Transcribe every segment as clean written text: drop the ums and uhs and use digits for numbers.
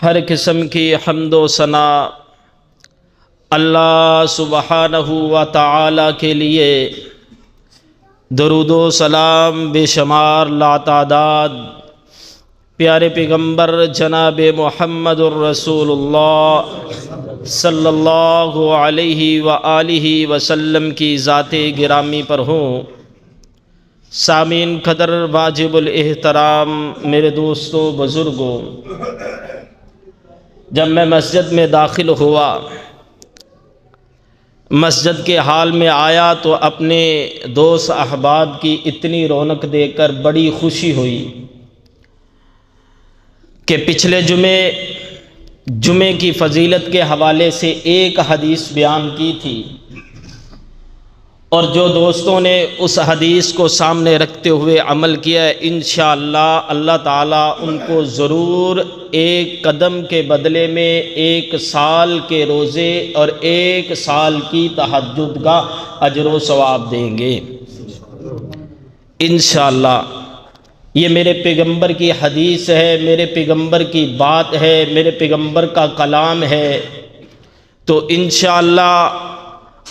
ہر قسم کی حمد و ثنا اللہ سبحانہ و تعالی کے لیے، درود و سلام بے شمار لاتعداد پیارے پیغمبر جناب محمد الرسول اللہ صلی اللہ علیہ وآلہ وسلم کی ذات گرامی پر ہوں۔ سامعین قدر واجب الاحترام میرے دوستوں بزرگوں، جب میں مسجد میں داخل ہوا، مسجد کے حال میں آیا تو اپنے دوست احباب کی اتنی رونق دیکھ کر بڑی خوشی ہوئی کہ پچھلے جمعے کی فضیلت کے حوالے سے ایک حدیث بیان کی تھی، اور جو دوستوں نے اس حدیث کو سامنے رکھتے ہوئے عمل کیا ہے، انشاءاللہ اللہ تعالیٰ ان کو ضرور ایک قدم کے بدلے میں 1 سال کے روزے اور 1 سال کی تہجد کا اجر و ثواب دیں گے انشاءاللہ۔ یہ میرے پیغمبر کی حدیث ہے، میرے پیغمبر کی بات ہے، میرے پیغمبر کا کلام ہے، تو انشاءاللہ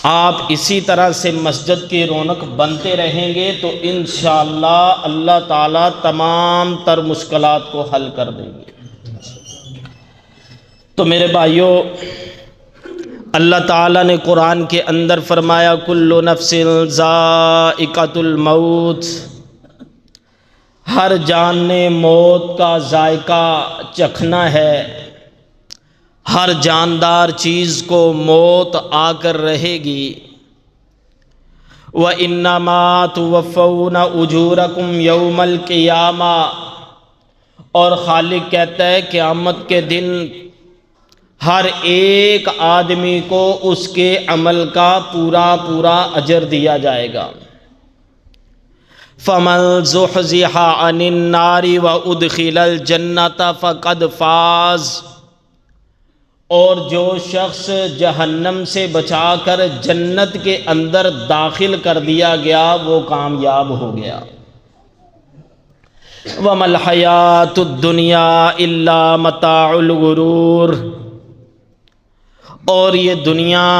آپ اسی طرح سے مسجد کی رونق بنتے رہیں گے تو انشاءاللہ اللہ تعالیٰ تمام تر مشکلات کو حل کر دیں گے۔ تو میرے بھائیوں، اللہ تعالیٰ نے قرآن کے اندر فرمایا کل نفس ذائقۃ الموت، ہر جان نے موت کا ذائقہ چکھنا ہے، ہر جاندار چیز کو موت آ کر رہے گی۔ وَإِنَّمَا تُوَفَّوْنَ أُجُورَكُمْ يَوْمَ الْقِيَامَةِ، اور خالق کہتا ہے قیامت کے دن ہر ایک آدمی کو اس کے عمل کا پورا اجر دیا جائے گا۔ فَمَنْ زُحْزِحَ عَنِ النَّارِ وَأُدْخِلَ الْجَنَّةَ فَقَدْ فَازَ، اور جو شخص جہنم سے بچا کر جنت کے اندر داخل کر دیا گیا وہ کامیاب ہو گیا۔ وَمَا الْحَيَاةُ الدُّنْيَا إِلَّا مَتَاعُ الْغُرُورِ، اور یہ دنیا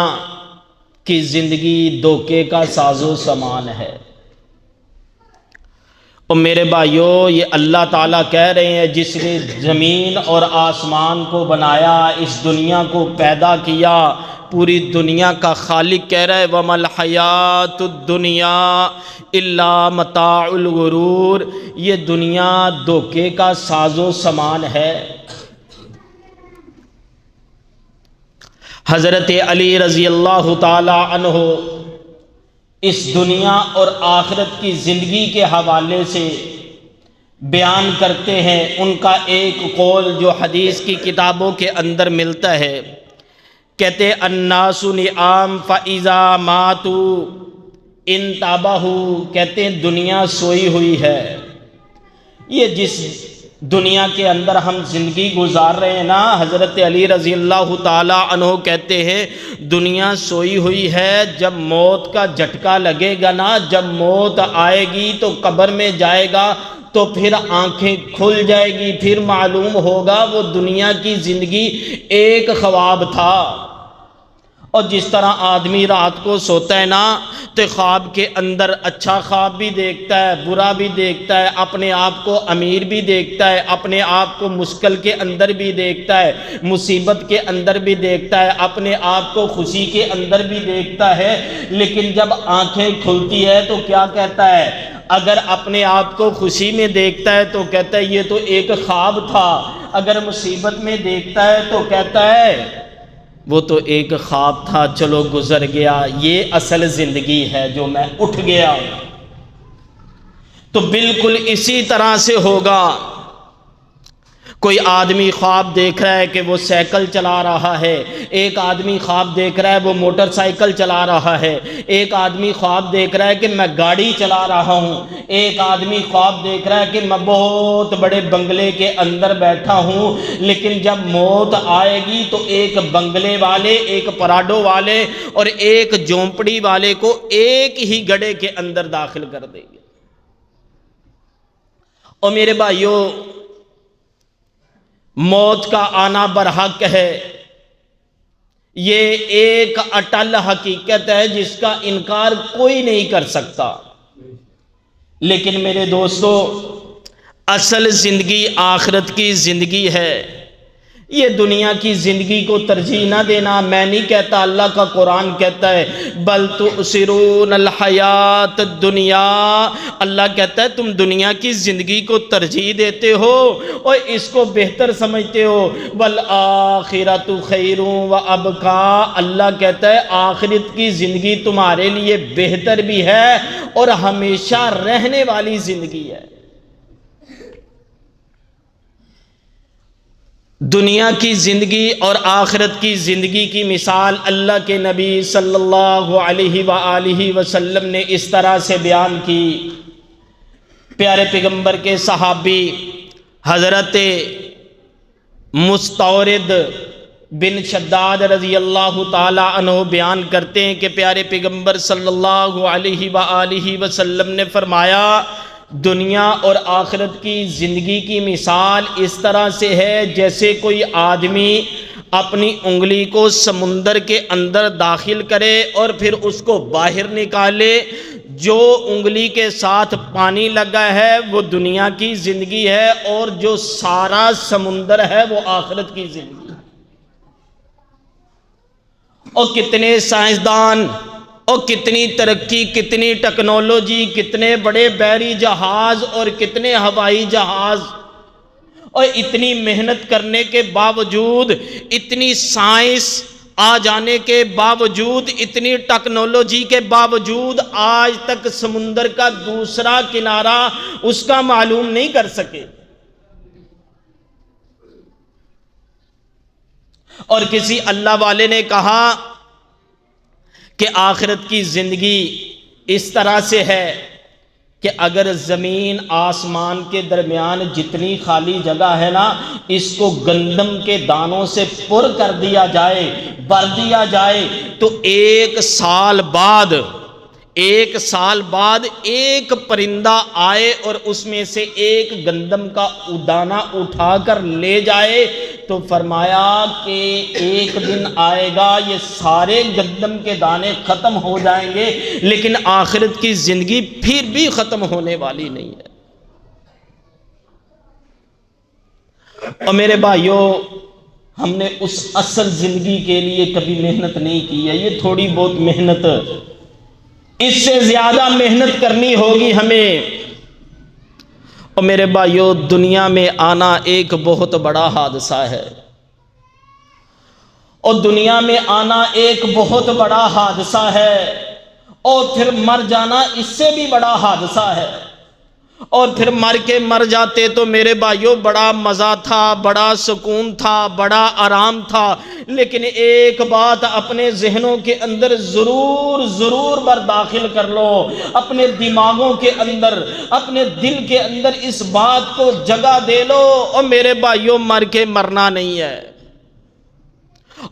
کی زندگی دھوکے کا ساز و سامان ہے۔ اور میرے بھائیوں، یہ اللہ تعالیٰ کہہ رہے ہیں جس نے زمین اور آسمان کو بنایا، اس دنیا کو پیدا کیا، پوری دنیا کا خالق کہہ رہا ہے وَمَا الْحَيَاةُ الدُّنْيَا إِلَّا مَتَاعُ الْغُرُورِ، یہ دنیا دھوکے کا ساز و سامان ہے۔ حضرت علی رضی اللہ تعالی عنہ اس دنیا اور آخرت کی زندگی کے حوالے سے بیان کرتے ہیں۔ ان کا ایک قول جو حدیث کی کتابوں کے اندر ملتا ہے، کہتے الناس نعام فاذا ماتوا انتبہوا، کہتے ہیں دنیا سوئی ہوئی ہے۔ یہ جس دنیا کے اندر ہم زندگی گزار رہے ہیں نا، حضرت علی رضی اللہ تعالی عنہ کہتے ہیں دنیا سوئی ہوئی ہے، جب موت کا جھٹکا لگے گا نا، جب موت آئے گی تو قبر میں جائے گا تو پھر آنکھیں کھل جائے گی، پھر معلوم ہوگا وہ دنیا کی زندگی ایک خواب تھا۔ اور جس طرح آدمی رات کو سوتا ہے نا تو خواب کے اندر اچھا خواب بھی دیکھتا ہے، برا بھی دیکھتا ہے، اپنے آپ کو امیر بھی دیکھتا ہے، اپنے آپ کو مشکل کے اندر بھی دیکھتا ہے، مصیبت کے اندر بھی دیکھتا ہے، اپنے آپ کو خوشی کے اندر بھی دیکھتا ہے۔ لیکن جب آنکھیں کھلتی ہے تو کیا کہتا ہے؟ اگر اپنے آپ کو خوشی میں دیکھتا ہے تو کہتا ہے یہ تو ایک خواب تھا، اگر مصیبت میں دیکھتا ہے تو کہتا ہے وہ تو ایک خواب تھا، چلو گزر گیا، یہ اصل زندگی ہے جو میں اٹھ گیا ہوں۔ تو بالکل اسی طرح سے ہوگا۔ کوئی آدمی خواب دیکھ رہا ہے کہ وہ سائیکل چلا رہا ہے، ایک آدمی خواب دیکھ رہا ہے وہ موٹر سائیکل چلا رہا ہے، ایک آدمی خواب دیکھ رہا ہے کہ میں گاڑی چلا رہا ہوں، ایک آدمی خواب دیکھ رہا ہے کہ میں بہت بڑے بنگلے کے اندر بیٹھا ہوں۔ لیکن جب موت آئے گی تو ایک بنگلے والے، ایک پراڈو والے اور ایک جھونپڑی والے کو ایک ہی گڑھے کے اندر داخل کر دیں گے۔ اور میرے بھائیوں، موت کا آنا برحق ہے، یہ ایک اٹل حقیقت ہے جس کا انکار کوئی نہیں کر سکتا۔ لیکن میرے دوستو، اصل زندگی آخرت کی زندگی ہے۔ یہ دنیا کی زندگی کو ترجیح نہ دینا، میں نہیں کہتا، اللہ کا قرآن کہتا ہے بل تؤثرون الحیات الدنیا، اللہ کہتا ہے تم دنیا کی زندگی کو ترجیح دیتے ہو اور اس کو بہتر سمجھتے ہو، والآخرۃ خیر وابقیٰ، اللہ کہتا ہے آخرت کی زندگی تمہارے لیے بہتر بھی ہے اور ہمیشہ رہنے والی زندگی ہے۔ دنیا کی زندگی اور آخرت کی زندگی کی مثال اللہ کے نبی صلی اللہ علیہ وآلہ وسلم نے اس طرح سے بیان کی۔ پیارے پیغمبر کے صحابی حضرت مستورد بن شداد رضی اللہ تعالی عنہ بیان کرتے ہیں کہ پیارے پیغمبر صلی اللہ علیہ وآلہ وسلم نے فرمایا، دنیا اور آخرت کی زندگی کی مثال اس طرح سے ہے جیسے کوئی آدمی اپنی انگلی کو سمندر کے اندر داخل کرے اور پھر اس کو باہر نکالے۔ جو انگلی کے ساتھ پانی لگا ہے وہ دنیا کی زندگی ہے اور جو سارا سمندر ہے وہ آخرت کی زندگی ہے۔ اور کتنے سائنسدان اور کتنی ترقی، کتنی ٹیکنالوجی، کتنے بڑے بحری جہاز اور کتنے ہوائی جہاز، اور اتنی محنت کرنے کے باوجود، اتنی سائنس آ جانے کے باوجود، اتنی ٹیکنالوجی کے باوجود آج تک سمندر کا دوسرا کنارہ اس کا معلوم نہیں کر سکے۔ اور کسی اللہ والے نے کہا کہ آخرت کی زندگی اس طرح سے ہے کہ اگر زمین آسمان کے درمیان جتنی خالی جگہ ہے نا، اس کو گندم کے دانوں سے پر کر دیا جائے، بھر دیا جائے، تو ایک سال بعد ایک پرندہ آئے اور اس میں سے ایک گندم کا دانہ اٹھا کر لے جائے، تو فرمایا کہ ایک دن آئے گا یہ سارے گندم کے دانے ختم ہو جائیں گے، لیکن آخرت کی زندگی پھر بھی ختم ہونے والی نہیں ہے۔ اور میرے بھائیوں، ہم نے اس اصل زندگی کے لیے کبھی محنت نہیں کی ہے۔ یہ تھوڑی بہت محنت، اس سے زیادہ محنت کرنی ہوگی ہمیں۔ اور میرے بھائیوں، دنیا میں آنا ایک بہت بڑا حادثہ ہے، اور دنیا میں آنا ایک بہت بڑا حادثہ ہے، اور پھر مر جانا اس سے بھی بڑا حادثہ ہے۔ اور پھر مر کے مر جاتے تو میرے بھائیوں بڑا مزہ تھا، بڑا سکون تھا، بڑا آرام تھا، لیکن ایک بات اپنے ذہنوں کے اندر ضرور بر داخل کر لو، اپنے دماغوں کے اندر، اپنے دل کے اندر اس بات کو جگہ دے لو، اور میرے بھائیوں مر کے مرنا نہیں ہے۔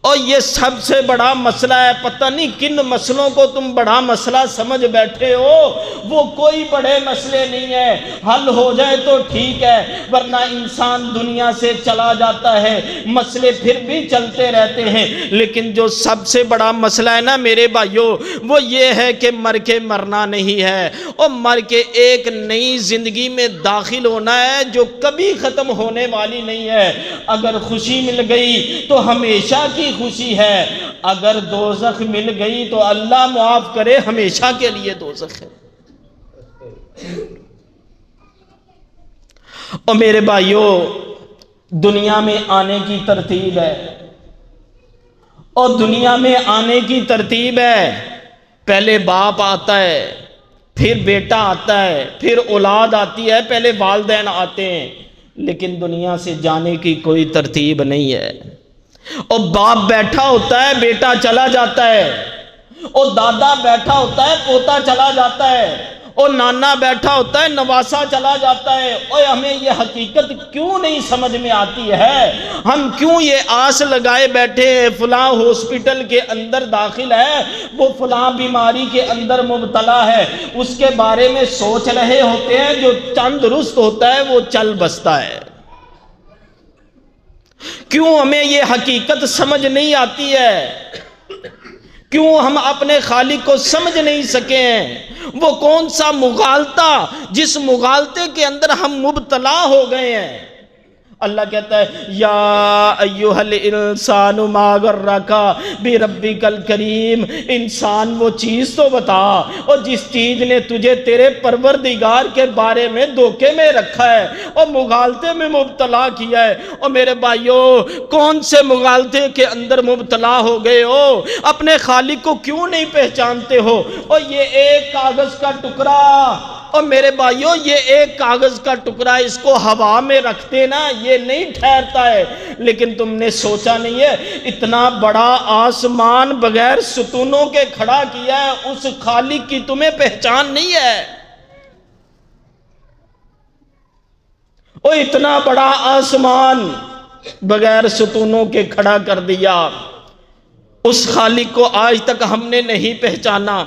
اور یہ سب سے بڑا مسئلہ ہے، پتہ نہیں کن مسئلوں کو تم بڑا مسئلہ سمجھ بیٹھے ہو، وہ کوئی بڑے مسئلے نہیں ہے، حل ہو جائے تو ٹھیک ہے، ورنہ انسان دنیا سے چلا جاتا ہے، مسئلے پھر بھی چلتے رہتے ہیں۔ لیکن جو سب سے بڑا مسئلہ ہے نا میرے بھائیوں، وہ یہ ہے کہ مر کے مرنا نہیں ہے، اور مر کے ایک نئی زندگی میں داخل ہونا ہے جو کبھی ختم ہونے والی نہیں ہے۔ اگر خوشی مل گئی تو ہمیشہ کی خوشی ہے، اگر دوزخ مل گئی تو اللہ معاف کرے ہمیشہ کے لیے دوزخ ہے۔ اور میرے بھائیوں، دنیا میں آنے کی ترتیب ہے، اور دنیا میں آنے کی ترتیب ہے، پہلے باپ آتا ہے، پھر بیٹا آتا ہے، پھر اولاد آتی ہے، پہلے والدین آتے ہیں، لیکن دنیا سے جانے کی کوئی ترتیب نہیں ہے۔ اور باپ بیٹھا ہوتا ہے، بیٹا چلا جاتا ہے، اور دادا بیٹھا ہوتا ہے، پوتا چلا جاتا ہے، اور نانا بیٹھا ہوتا ہے، نواسا چلا جاتا ہے۔ اور ہمیں یہ حقیقت کیوں نہیں سمجھ میں آتی ہے؟ ہم کیوں یہ آس لگائے بیٹھے ہیں فلاں ہاسپٹل کے اندر داخل ہے، وہ فلاں بیماری کے اندر مبتلا ہے، اس کے بارے میں سوچ رہے ہوتے ہیں، جو تندرست ہوتا ہے وہ چل بستا ہے۔ کیوں ہمیں یہ حقیقت سمجھ نہیں آتی ہے؟ کیوں ہم اپنے خالق کو سمجھ نہیں سکے ہیں؟ وہ کون سا مغالطہ جس مغالطے کے اندر ہم مبتلا ہو گئے ہیں؟ اللہ کہتا ہے یا ایھا الانسان ما غرک بربک الکریم، انسان وہ چیز تو بتا، اور جس چیز نے تجھے تیرے پروردگار کے بارے میں دھوکے میں رکھا ہے اور مغالطے میں مبتلا کیا ہے۔ اور میرے بھائیوں، کون سے مغالطے کے اندر مبتلا ہو گئے ہو؟ اپنے خالق کو کیوں نہیں پہچانتے ہو؟ اور یہ ایک کاغذ کا ٹکڑا، اور میرے بھائیوں یہ ایک کاغذ کا ٹکڑا، اس کو ہوا میں رکھتے نا یہ نہیں ٹھہرتا ہے، لیکن تم نے سوچا نہیں ہے اتنا بڑا آسمان بغیر ستونوں کے کھڑا کیا ہے، اس خالق کی تمہیں پہچان نہیں ہے؟ اور اتنا بڑا آسمان بغیر ستونوں کے کھڑا کر دیا، اس خالق کو آج تک ہم نے نہیں پہچانا۔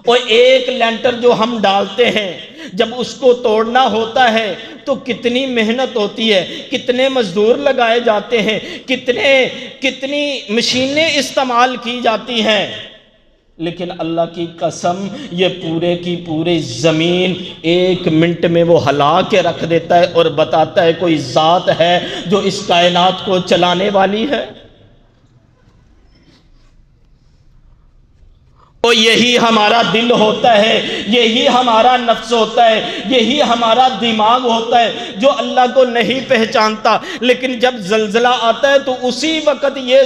اور ایک لینٹر جو ہم ڈالتے ہیں، جب اس کو توڑنا ہوتا ہے تو کتنی محنت ہوتی ہے، کتنے مزدور لگائے جاتے ہیں، کتنی مشینیں استعمال کی جاتی ہیں، لیکن اللہ کی قسم یہ پورے کی پوری زمین ایک منٹ میں وہ ہلا کے رکھ دیتا ہے اور بتاتا ہے کوئی ذات ہے جو اس کائنات کو چلانے والی ہے۔ اور یہی ہمارا دل ہوتا ہے، یہی ہمارا نفس ہوتا ہے، یہی ہمارا دماغ ہوتا ہے جو اللہ کو نہیں پہچانتا، لیکن جب زلزلہ آتا ہے تو اسی وقت یہ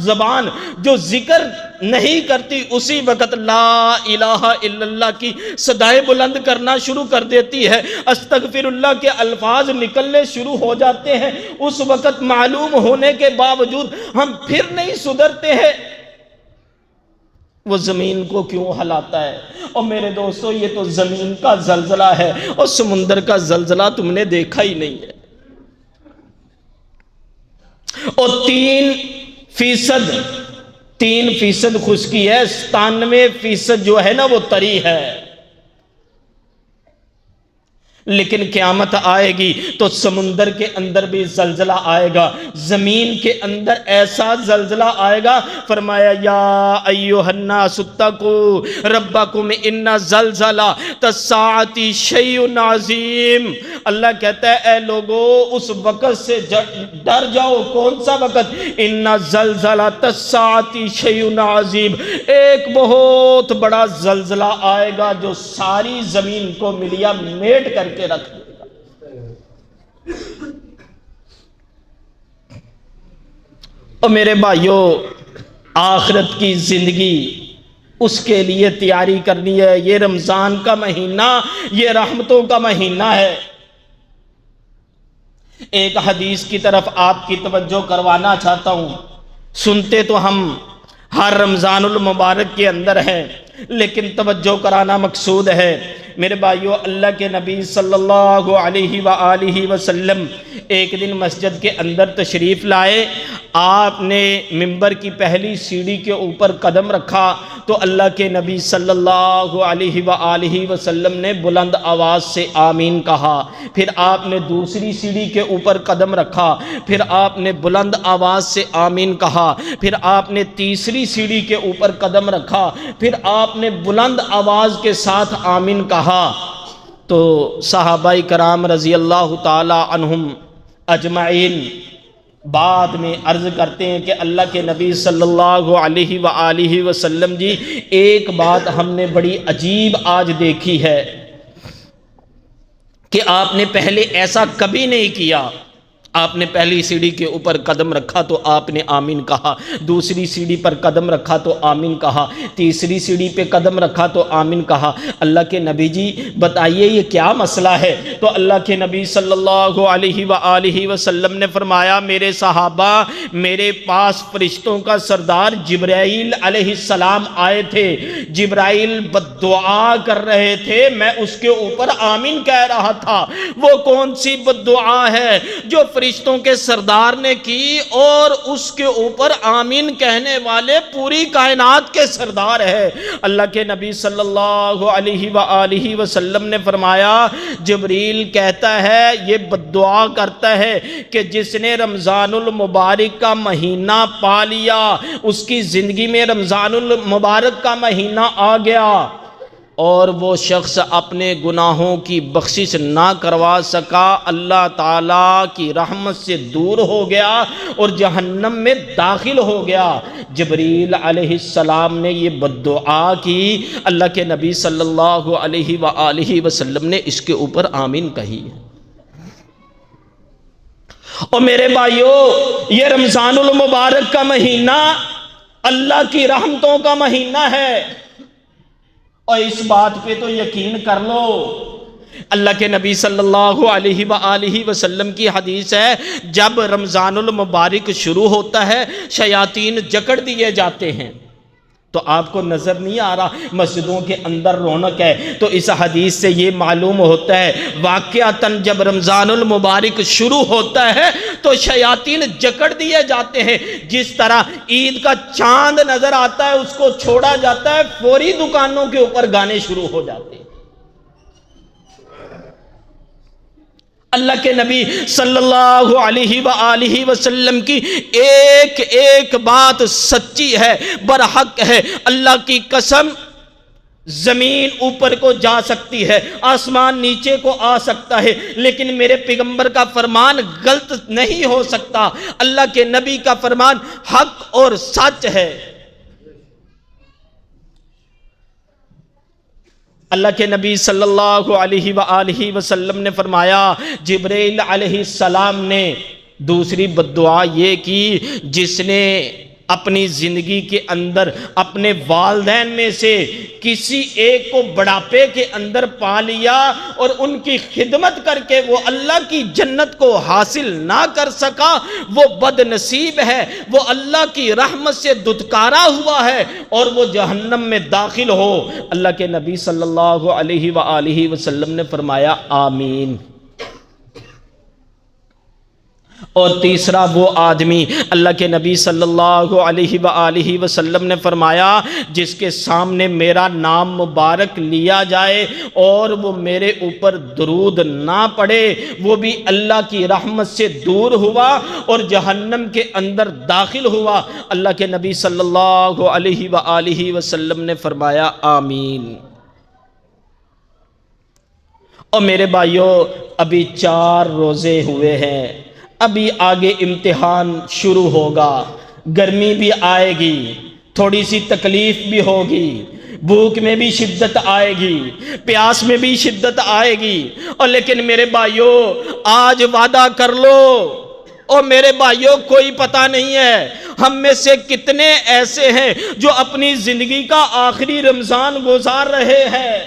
زبان جو ذکر نہیں کرتی، اسی وقت لا الہ الا اللہ کی صدائیں بلند کرنا شروع کر دیتی ہے، استغفر اللہ کے الفاظ نکلنے شروع ہو جاتے ہیں۔ اس وقت معلوم ہونے کے باوجود ہم پھر نہیں سدھرتے ہیں۔ وہ زمین کو کیوں ہلاتا ہے؟ اور میرے دوستو یہ تو زمین کا زلزلہ ہے، اور سمندر کا زلزلہ تم نے دیکھا ہی نہیں ہے۔ اور 3% خشکی ہے، 97% جو ہے نا وہ تری ہے۔ لیکن قیامت آئے گی تو سمندر کے اندر بھی زلزلہ آئے گا، زمین کے اندر ایسا زلزلہ آئے گا، فرمایا یا ایھا الناس اتقوا ربکم ان زلزلۃ الساعۃ شیء عظیم۔ اللہ کہتا ہے اے لوگو اس وقت سے ڈر جاؤ۔ کون سا وقت؟ ان زلزلۃ الساعۃ شیء عظیم، ایک بہت بڑا زلزلہ آئے گا جو ساری زمین کو ملیا میٹ کر کے رکھ دے گا۔ اور میرے بھائیوں، آخرت کی زندگی اس کے لیے تیاری کرنی ہے۔ یہ رمضان کا مہینہ یہ رحمتوں کا مہینہ ہے۔ ایک حدیث کی طرف آپ کی توجہ کروانا چاہتا ہوں۔ سنتے تو ہم ہر رمضان المبارک کے اندر ہیں، لیکن توجہ کرانا مقصود ہے۔ میرے بھائیو، اللہ کے نبی صلی اللہ علیہ وآلہ وسلم ایک دن مسجد کے اندر تشریف لائے۔ آپ نے منبر کی پہلی سیڑھی کے اوپر قدم رکھا تو اللہ کے نبی صلی اللہ علیہ وآلہ وسلم نے بلند آواز سے آمین کہا۔ پھر آپ نے دوسری سیڑھی کے اوپر قدم رکھا، پھر آپ نے بلند آواز سے آمین کہا۔ پھر آپ نے تیسری سیڑھی کے اوپر قدم رکھا، پھر آپ نے بلند آواز کے ساتھ آمین کہا۔ تو صحابہ کرام رضی اللہ تعالی عنہم اجمعین بعد میں عرض کرتے ہیں کہ اللہ کے نبی صلی اللہ علیہ وآلہ وسلم جی، ایک بات ہم نے بڑی عجیب آج دیکھی ہے کہ آپ نے پہلے ایسا کبھی نہیں کیا۔ آپ نے پہلی سیڑھی کے اوپر قدم رکھا تو آپ نے آمین کہا، دوسری سیڑھی پر قدم رکھا تو آمین کہا، تیسری سیڑھی پہ قدم رکھا تو آمین کہا۔ اللہ کے نبی جی بتائیے یہ کیا مسئلہ ہے؟ تو اللہ کے نبی صلی اللہ علیہ وآلہ وسلم نے فرمایا، میرے صحابہ، میرے پاس فرشتوں کا سردار جبرائیل علیہ السلام آئے تھے، جبرائیل بددعا کر رہے تھے، میں اس کے اوپر آمین کہہ رہا تھا۔ وہ کون سی بددعا ہے جو فرشتوں کے سردار نے کی اور اس کے اوپر آمین کہنے والے پوری کائنات کے سردار ہے۔ اللہ کے نبی صلی اللہ علیہ وآلہ وسلم نے فرمایا جبریل کہتا ہے، یہ بددعا کرتا ہے کہ جس نے رمضان المبارک کا مہینہ پا لیا، اس کی زندگی میں رمضان المبارک کا مہینہ آ گیا اور وہ شخص اپنے گناہوں کی بخشش نہ کروا سکا، اللہ تعالیٰ کی رحمت سے دور ہو گیا اور جہنم میں داخل ہو گیا۔ جبریل علیہ السلام نے یہ بددعا کی، اللہ کے نبی صلی اللہ علیہ وآلہ وسلم نے اس کے اوپر آمین کہی۔ اور میرے بھائیو، یہ رمضان المبارک کا مہینہ اللہ کی رحمتوں کا مہینہ ہے، اور اس بات پہ تو یقین کر لو، اللہ کے نبی صلی اللہ علیہ وآلہ وسلم کی حدیث ہے، جب رمضان المبارک شروع ہوتا ہے شیاطین جکڑ دیے جاتے ہیں۔ تو آپ کو نظر نہیں آ رہا مسجدوں کے اندر رونق ہے؟ تو اس حدیث سے یہ معلوم ہوتا ہے واقعتاً جب رمضان المبارک شروع ہوتا ہے تو شیاطین جکڑ دیے جاتے ہیں۔ جس طرح عید کا چاند نظر آتا ہے اس کو چھوڑا جاتا ہے، فوری دکانوں کے اوپر گانے شروع ہو جاتے ہیں۔ اللہ کے نبی صلی اللہ علیہ وآلہ وسلم کی ایک ایک بات سچی ہے، برحق ہے۔ اللہ کی قسم، زمین اوپر کو جا سکتی ہے، آسمان نیچے کو آ سکتا ہے، لیکن میرے پیغمبر کا فرمان غلط نہیں ہو سکتا۔ اللہ کے نبی کا فرمان حق اور سچ ہے۔ اللہ کے نبی صلی اللہ علیہ وآلہ وسلم نے فرمایا، جبریل علیہ السلام نے دوسری بددعا یہ کی، جس نے اپنی زندگی کے اندر اپنے والدین میں سے کسی ایک کو بڑھاپے کے اندر پا لیا اور ان کی خدمت کر کے وہ اللہ کی جنت کو حاصل نہ کر سکا، وہ بد نصیب ہے، وہ اللہ کی رحمت سے دھتکارا ہوا ہے اور وہ جہنم میں داخل ہو۔ اللہ کے نبی صلی اللہ علیہ وآلہ وسلم نے فرمایا آمین۔ اور تیسرا وہ آدمی، اللہ کے نبی صلی اللہ علیہ وآلہ وسلم نے فرمایا جس کے سامنے میرا نام مبارک لیا جائے اور وہ میرے اوپر درود نہ پڑے، وہ بھی اللہ کی رحمت سے دور ہوا اور جہنم کے اندر داخل ہوا۔ اللہ کے نبی صلی اللہ علیہ وآلہ وسلم نے فرمایا آمین۔ اور میرے بھائیو، ابھی 4 روزے ہوئے ہیں، ابھی آگے امتحان شروع ہوگا، گرمی بھی آئے گی، تھوڑی سی تکلیف بھی ہوگی، بھوک میں بھی شدت آئے گی، پیاس میں بھی شدت آئے گی، اور لیکن میرے بھائیو آج وعدہ کر لو، اور میرے بھائیو کوئی پتہ نہیں ہے ہم میں سے کتنے ایسے ہیں جو اپنی زندگی کا آخری رمضان گزار رہے ہیں،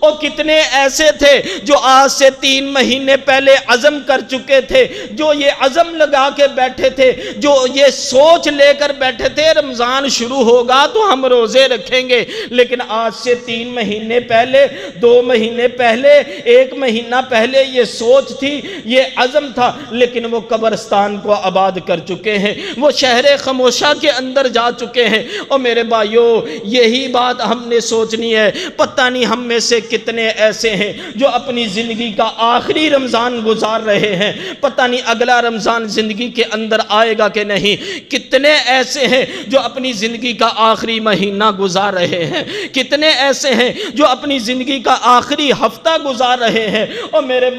اور کتنے ایسے تھے جو آج سے 3 مہینے پہلے عزم کر چکے تھے، جو یہ عزم لگا کے بیٹھے تھے، جو یہ سوچ لے کر بیٹھے تھے رمضان شروع ہوگا تو ہم روزے رکھیں گے، لیکن آج سے 3 مہینے پہلے، 2 مہینے پہلے، 1 مہینہ پہلے یہ سوچ تھی، یہ عزم تھا، لیکن وہ قبرستان کو آباد کر چکے ہیں، وہ شہر خاموشہ کے اندر جا چکے ہیں۔ اور میرے بھائیو یہی بات ہم نے سوچنی ہے۔ پتہ نہیں ہم میں سے کتنے ایسے ہیں جو اپنی زندگی کا آخری رمضان گزار رہے ہیں، پتہ نہیں اگلا رمضان زندگی کے اندر آئے گا کہ نہیں۔ کتنے ایسے ہیں جو اپنی زندگی کا آخری مہینہ گزار رہے ہیں، کتنے ایسے ہیں جو اپنی زندگی کا آخری ہفتہ گزار رہے ہیں۔ اور میرے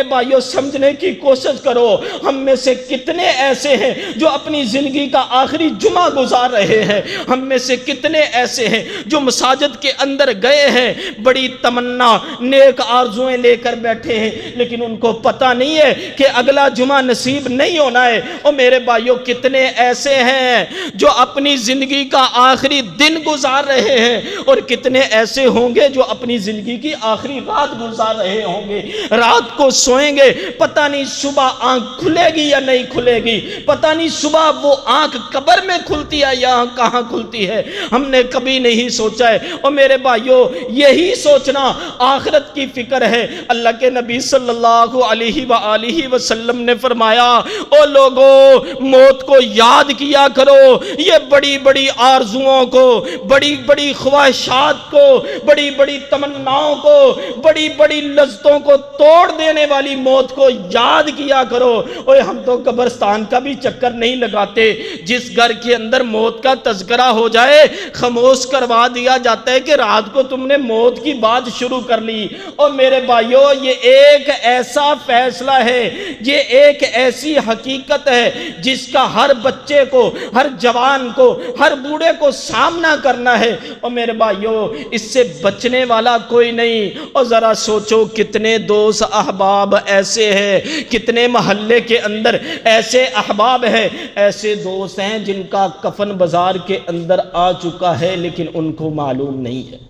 بھائیو سمجھنے کی کوشش کرو، ہم میں سے کتنے ایسے ہیں جو اپنی زندگی کا آخری جمعہ گزار رہے ہیں، ہم میں سے کتنے ایسے ہیں جو مساجد کے اندر گئے ہیں، بڑی تمنا نیک آرزویں لے کر بیٹھے ہیں، لیکن ان کو پتہ نہیں ہے کہ اگلا جمعہ نصیب نہیں ہونا ہے۔ اور میرے بھائیوں کتنے ایسے ہیں جو اپنی زندگی کا آخری دن گزار رہے ہیں، اور کتنے ایسے ہوں گے جو اپنی زندگی کی آخری رات گزار رہے ہوں گے۔ رات کو سوئیں گے، پتہ نہیں صبح آنکھ کھلے گی یا نہیں کھلے گی، پتہ نہیں صبح وہ آنکھ قبر میں کھلتی ہے یا کہاں کھلتی ہے، ہم نے کبھی نہیں سوچا ہے۔ اور میرے بھائیوں یہی سوچنا آخرت کی فکر ہے۔ اللہ کے نبی صلی اللہ علیہ وآلہ وسلم نے فرمایا او لوگوں موت کو یاد کیا کرو، یہ بڑی بڑی آرزوؤں کو، بڑی بڑی خواہشات کو، بڑی بڑی تمناؤں کو، بڑی بڑی لذتوں کو توڑ دینے والی موت کو یاد کیا کرو۔ اوے ہم تو قبرستان کا بھی چکر نہیں لگاتے، جس گھر کے اندر موت کا تذکرہ ہو جائے خاموش کروا دیا جاتا ہے کہ رات کو تم نے موت کی بات شروع کر لی۔ اور میرے بھائیو یہ ایک ایسا فیصلہ ہے، یہ ایک ایسی حقیقت ہے جس کا ہر بچے کو، ہر جوان کو، ہر بوڑھے کو سامنا کرنا ہے۔ اور میرے بھائیو اس سے بچنے والا کوئی نہیں۔ اور ذرا سوچو کتنے دوست احباب ایسے ہیں، کتنے محلے کے اندر ایسے احباب ہیں، ایسے دوست ہیں جن کا کفن بازار کے اندر آ چکا ہے لیکن ان کو معلوم نہیں ہے۔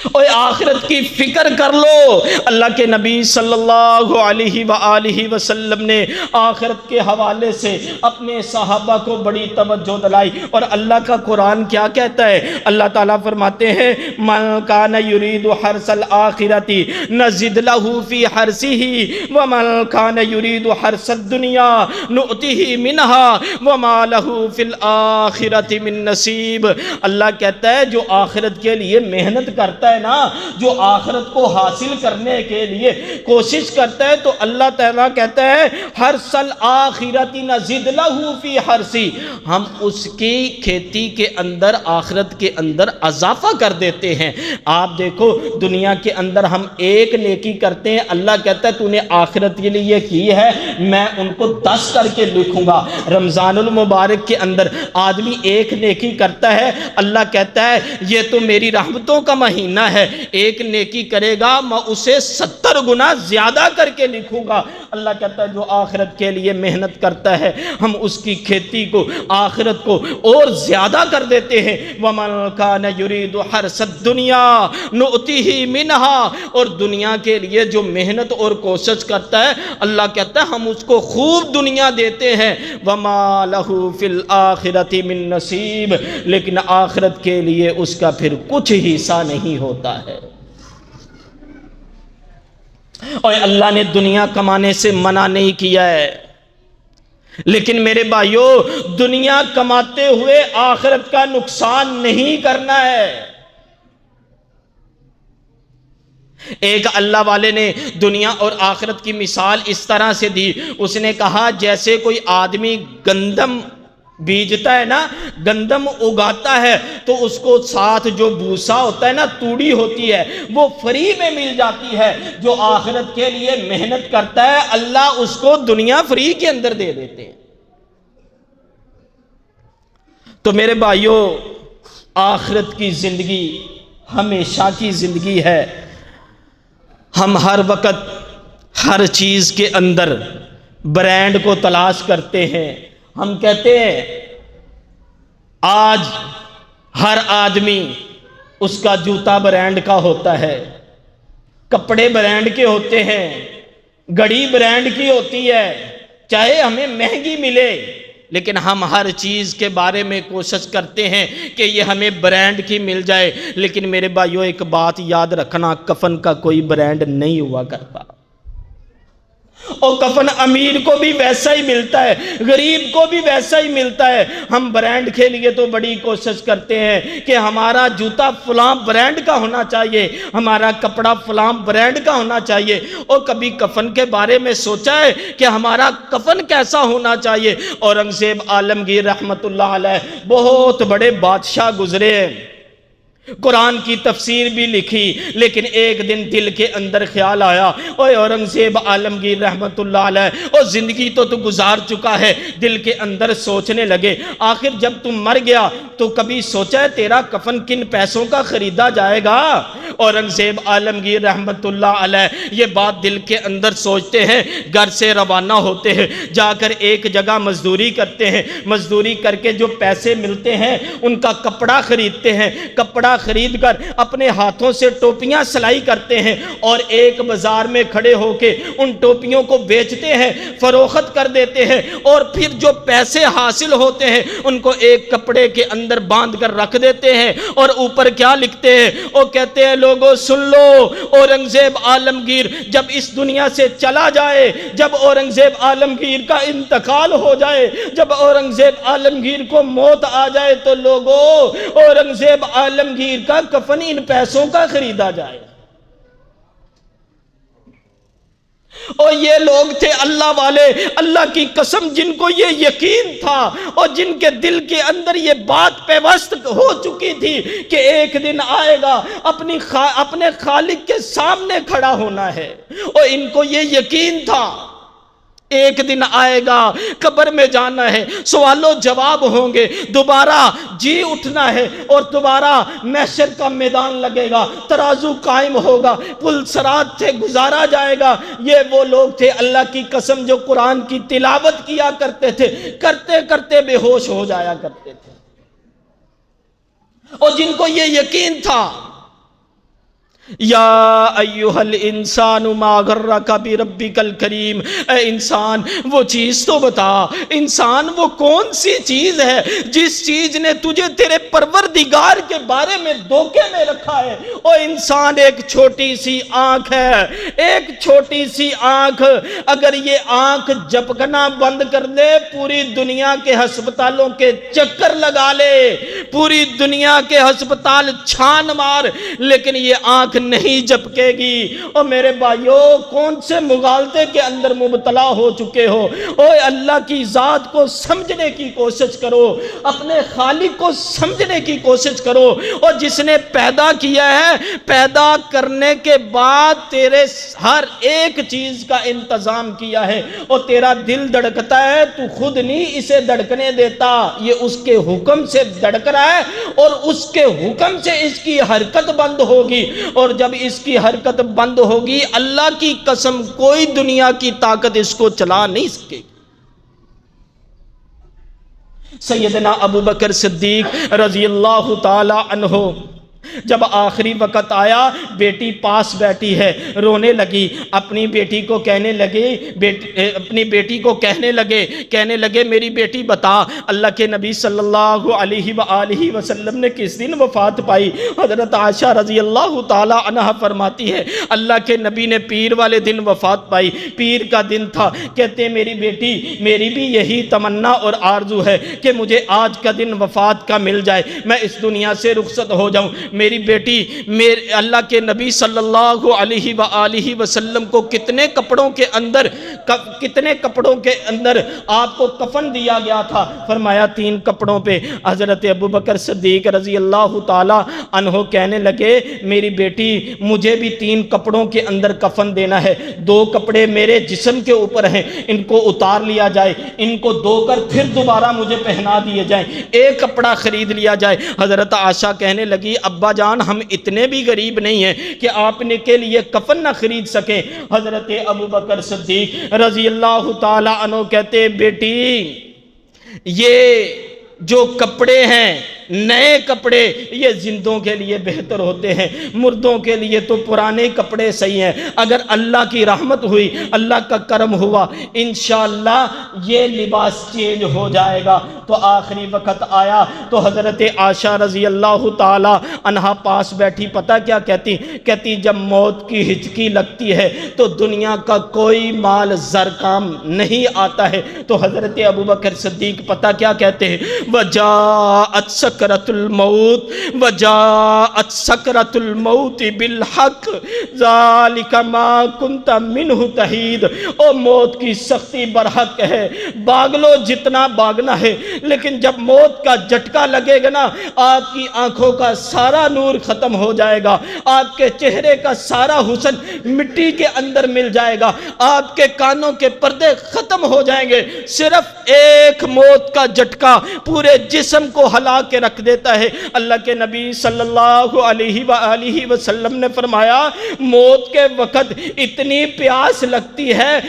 اور آخرت کی فکر کر لو۔ اللہ کے نبی صلی اللہ علیہ وآلہ وسلم نے آخرت کے حوالے سے اپنے صحابہ کو بڑی توجہ دلائی۔ اور اللہ کا قرآن کیا کہتا ہے؟ اللہ تعالیٰ فرماتے ہیں من کان یرید حرث الآخرۃ نزد لہ فی حرثہ ومن کان یرید حرث الدنیا نؤتہ منہا وما لہ فی الآخرۃ من نصیب۔ اللہ کہتا ہے جو آخرت کے لیے محنت کرتا ہے نا، جو آخرت کو حاصل کرنے کے لیے کوشش کرتا ہے، تو اللہ تعالیٰ کہتا ہے حرث الآخرۃ نزد لہ فی حرثی، ہم اس کی کھیتی کے اندر آخرت کے اندر اضافہ کر دیتے ہیں۔ آپ دیکھو دنیا کے اندر ہم ایک نیکی کرتے ہیں، اللہ کہتا ہے تو نے آخرت کے لیے کی ہے میں ان کو 10 کر کے لکھوں گا۔ رمضان المبارک کے اندر آدمی ایک نیکی کرتا ہے، اللہ کہتا ہے یہ تو میری رحمتوں کا مہینہ ہے، ایک نیکی کرے گا میں اسے 70 گنا زیادہ کر کے لکھوں گا۔ اللہ کہتا ہے جو آخرت کے لیے محنت کرتا ہے ہم اس کی کھیتی کو، آخرت کو اور زیادہ کر دیتے ہیں۔ وَمَنْ كَانَ يُرِيدُ حَرْثَ الدُّنْيَا نُؤْتِهِ مِنْهَا، اور دنیا کے لیے جو محنت اور کوشش کرتا ہے اللہ کہتا ہے ہم اس کو خوب دنیا دیتے ہیں۔ وَمَا لَهُ فِي الْآخِرَةِ مِن نَصِيبٍ، لیکن آخرت کے لیے اس کا پھر کچھ حصہ نہیں ہوتا ہے۔ اور اللہ نے دنیا کمانے سے منع نہیں کیا ہے، لیکن میرے بھائیو دنیا کماتے ہوئے آخرت کا نقصان نہیں کرنا ہے۔ ایک اللہ والے نے دنیا اور آخرت کی مثال اس طرح سے دی، اس نے کہا جیسے کوئی آدمی گندم بیجتا ہے نا، گندم اگاتا ہے تو اس کو ساتھ جو بھوسا ہوتا ہے نا، توڑی ہوتی ہے، وہ فری میں مل جاتی ہے۔ جو آخرت کے لیے محنت کرتا ہے اللہ اس کو دنیا فری کے اندر دے دیتے ہیں۔ تو میرے بھائیو آخرت کی زندگی ہمیشہ کی زندگی ہے۔ ہم ہر وقت ہر چیز کے اندر برانڈ کو تلاش کرتے ہیں۔ ہم کہتے ہیں آج ہر آدمی اس کا جوتا برانڈ کا ہوتا ہے، کپڑے برانڈ کے ہوتے ہیں، گھڑی برانڈ کی ہوتی ہے، چاہے ہمیں مہنگی ملے، لیکن ہم ہر چیز کے بارے میں کوشش کرتے ہیں کہ یہ ہمیں برانڈ کی مل جائے۔ لیکن میرے بھائیو ایک بات یاد رکھنا، کفن کا کوئی برانڈ نہیں ہوا کرتا، اور کفن امیر کو بھی ویسا ہی ملتا ہے، غریب کو بھی ویسا ہی ملتا ہے۔ ہم برانڈ کے لیے تو بڑی کوشش کرتے ہیں کہ ہمارا جوتا فلاں برانڈ کا ہونا چاہیے، ہمارا کپڑا فلاں برانڈ کا ہونا چاہیے، اور کبھی کفن کے بارے میں سوچا ہے کہ ہمارا کفن کیسا ہونا چاہیے؟ اورنگزیب عالمگیر رحمت اللہ علیہ بہت بڑے بادشاہ گزرے ہیں، قرآن کی تفسیر بھی لکھی، لیکن ایک دن دل کے اندر خیال آیا اوے اورنگزیب عالمگیر رحمت اللہ علیہ اور زندگی تو گزار چکا ہے، دل کے اندر سوچنے لگے آخر جب تم مر گیا تو کبھی سوچا ہے تیرا کفن کن پیسوں کا خریدا جائے گا؟ اورنگزیب عالمگیر رحمت اللہ علیہ یہ بات دل کے اندر سوچتے ہیں، گھر سے روانہ ہوتے ہیں، جا کر ایک جگہ مزدوری کرتے ہیں، مزدوری کر کے جو پیسے ملتے ہیں ان کا کپڑا خریدتے ہیں، کپڑا خرید کر اپنے ہاتھوں سے ٹوپیاں سلائی کرتے ہیں اور ایک بازار میں کھڑے ہو کے ان ٹوپیوں کو بیچتے ہیں، فروخت کر دیتے ہیں، اور پھر جو پیسے حاصل ہوتے ہیں ان کو ایک کپڑے کے اندر باندھ کر رکھ دیتے ہیں، اور اوپر کیا لکھتے ہیں؟ وہ کہتے ہیں لوگوں سن لو، اورنگزیب عالمگیر جب اس دنیا سے چلا جائے، جب اورنگزیب عالمگیر کا انتقال ہو جائے، جب اورنگزیب عالمگیر کو موت آ جائے تو لوگوں اورنگزیب عالمگیر کا کفن ان پیسوں کا خریدا جائے۔ اور یہ لوگ تھے اللہ والے، اللہ کی قسم جن کو یہ یقین تھا اور جن کے دل کے اندر یہ بات پیوست ہو چکی تھی کہ ایک دن آئے گا اپنے خالق کے سامنے کھڑا ہونا ہے، اور ان کو یہ یقین تھا ایک دن آئے گا، قبر میں جانا ہے، سوال و جواب ہوں گے، دوبارہ جی اٹھنا ہے، اور دوبارہ محشر کا میدان لگے گا، ترازو قائم ہوگا، پل صراط سے گزارا جائے گا۔ یہ وہ لوگ تھے اللہ کی قسم جو قرآن کی تلاوت کیا کرتے تھے، کرتے کرتے بے ہوش ہو جایا کرتے تھے، اور جن کو یہ یقین تھا یا ایھا الانسان ما غرک بربک الکریم، اے انسان وہ چیز تو بتا، انسان وہ کون سی چیز ہے جس چیز نے تجھے تیرے پروردگار کے بارے میں دھوکے میں رکھا ہے؟ او انسان ایک چھوٹی سی آنکھ ہے، ایک چھوٹی سی آنکھ، اگر یہ آنکھ جھپکنا بند کر دے پوری دنیا کے ہسپتالوں کے چکر لگا لے، پوری دنیا کے ہسپتال چھان مار، لیکن یہ آنکھ نہیں جھپکے گی۔ اور میرے بھائیو کون سے مغالطے کے اندر مبتلا ہو چکے ہو؟ اوے اللہ کی ذات کو سمجھنے کی کوشش کرو، اپنے خالق کو سمجھنے کی کوشش کرو، اور جس نے پیدا کیا ہے، پیدا کرنے کے بعد تیرے ہر ایک چیز کا انتظام کیا ہے، اور تیرا دل دھڑکتا ہے تو خود نہیں اسے دھڑکنے دیتا، یہ اس کے حکم سے دھڑک رہا ہے، اور اس کے حکم سے اس کی حرکت بند ہوگی، اور جب اس کی حرکت بند ہوگی اللہ کی قسم کوئی دنیا کی طاقت اس کو چلا نہیں سکے گی۔ سیدنا ابو بکر صدیق رضی اللہ تعالی عنہ جب آخری وقت آیا، بیٹی پاس بیٹھی ہے، رونے لگی، اپنی بیٹی کو کہنے لگے میری بیٹی بتا اللہ کے نبی صلی اللہ علیہ وآلہ وسلم نے کس دن وفات پائی؟ حضرت عائشہ رضی اللہ تعالی عنہ فرماتی ہے اللہ کے نبی نے پیر والے دن وفات پائی، پیر کا دن تھا، کہتے ہیں میری بیٹی میری بھی یہی تمنا اور آرزو ہے کہ مجھے آج کا دن وفات کا مل جائے، میں اس دنیا سے رخصت ہو جاؤں۔ میری بیٹی اللہ کے نبی صلی اللہ علیہ وآلہ وسلم کو کتنے کپڑوں کے اندر آپ کو کفن دیا گیا تھا؟ فرمایا 3 کپڑوں پہ۔ حضرت ابو بکر صدیق رضی اللہ تعالی عنہ کہنے لگے میری بیٹی مجھے بھی 3 کپڑوں کے اندر کفن دینا ہے، 2 کپڑے میرے جسم کے اوپر ہیں، ان کو اتار لیا جائے، ان کو دھو کر پھر دوبارہ مجھے پہنا دیے جائیں، 1 کپڑا خرید لیا جائے۔ حضرت عائشہ کہنے لگی ابا جان ہم اتنے بھی غریب نہیں ہیں کہ آپ نے کے لیے کفن نہ خرید سکیں۔ حضرت ابو بکر صدیق رضی اللہ تعالی عنہ کہتے بیٹی یہ جو کپڑے ہیں نئے کپڑے یہ زندوں کے لیے بہتر ہوتے ہیں، مردوں کے لیے تو پرانے کپڑے صحیح ہیں، اگر اللہ کی رحمت ہوئی، اللہ کا کرم ہوا، انشاءاللہ یہ لباس چینج ہو جائے گا۔ تو آخری وقت آیا تو حضرت عائشہ رضی اللہ تعالی عنہا پاس بیٹھی، پتہ کیا کہتی جب موت کی ہچکی لگتی ہے تو دنیا کا کوئی مال زر کام نہیں آتا ہے۔ تو حضرت ابو بکر صدیق پتہ کیا کہتے ہیں؟ وَجَاءَتْ سکرۃ الموت وجاءت سکرۃ الموت بالحق ذالک ما کنت منہ تحید۔ او موت کی سختی برحق ہے، بھاگ لو جتنا بھاگنا ہے، لیکن جب موت کا جھٹکا لگے گا نا آپ کی آنکھوں کا سارا نور ختم ہو جائے گا، آپ کے چہرے کا سارا حسن مٹی کے اندر مل جائے گا، آپ کے کانوں کے پردے ختم ہو جائیں گے، صرف ایک موت کا جھٹکا پورے جسم کو ہلا کے رکھ دیتا ہے۔ اللہ کے نبی صلی اللہ علیہ وآلہ وسلم نے فرمایا موت کے وقت اتنی پیاس لگتی ہے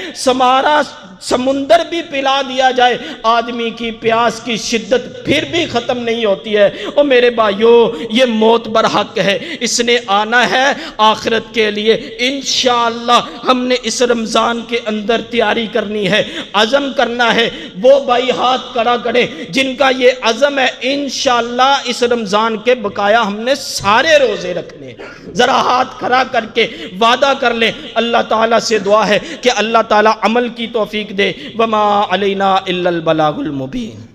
سمندر بھی پلا دیا جائے، آدمی کی پیاس کی شدت پھر بھی ختم نہیں ہوتی ہے۔ اور میرے بھائیو، یہ موت برحق ہے، اس نے آنا ہے آخرت کے لیے۔ انشاءاللہ ہم نے اس رمضان کے اندر تیاری کرنی ہے، عزم کرنا ہے۔ وہ بھائی ہاتھ کھڑا کرے جن کا یہ عزم ہے، انشاءاللہ اس رمضان کے بقایا ہم نے سارے روزے رکھنے۔ ذرا ہاتھ کھڑا کر کے وعدہ کر لیں۔ اللہ تعالیٰ سے دعا ہے کہ اللہ تعالیٰ عمل کی توفیق دے۔ وما علینا الا البلاغ المبین۔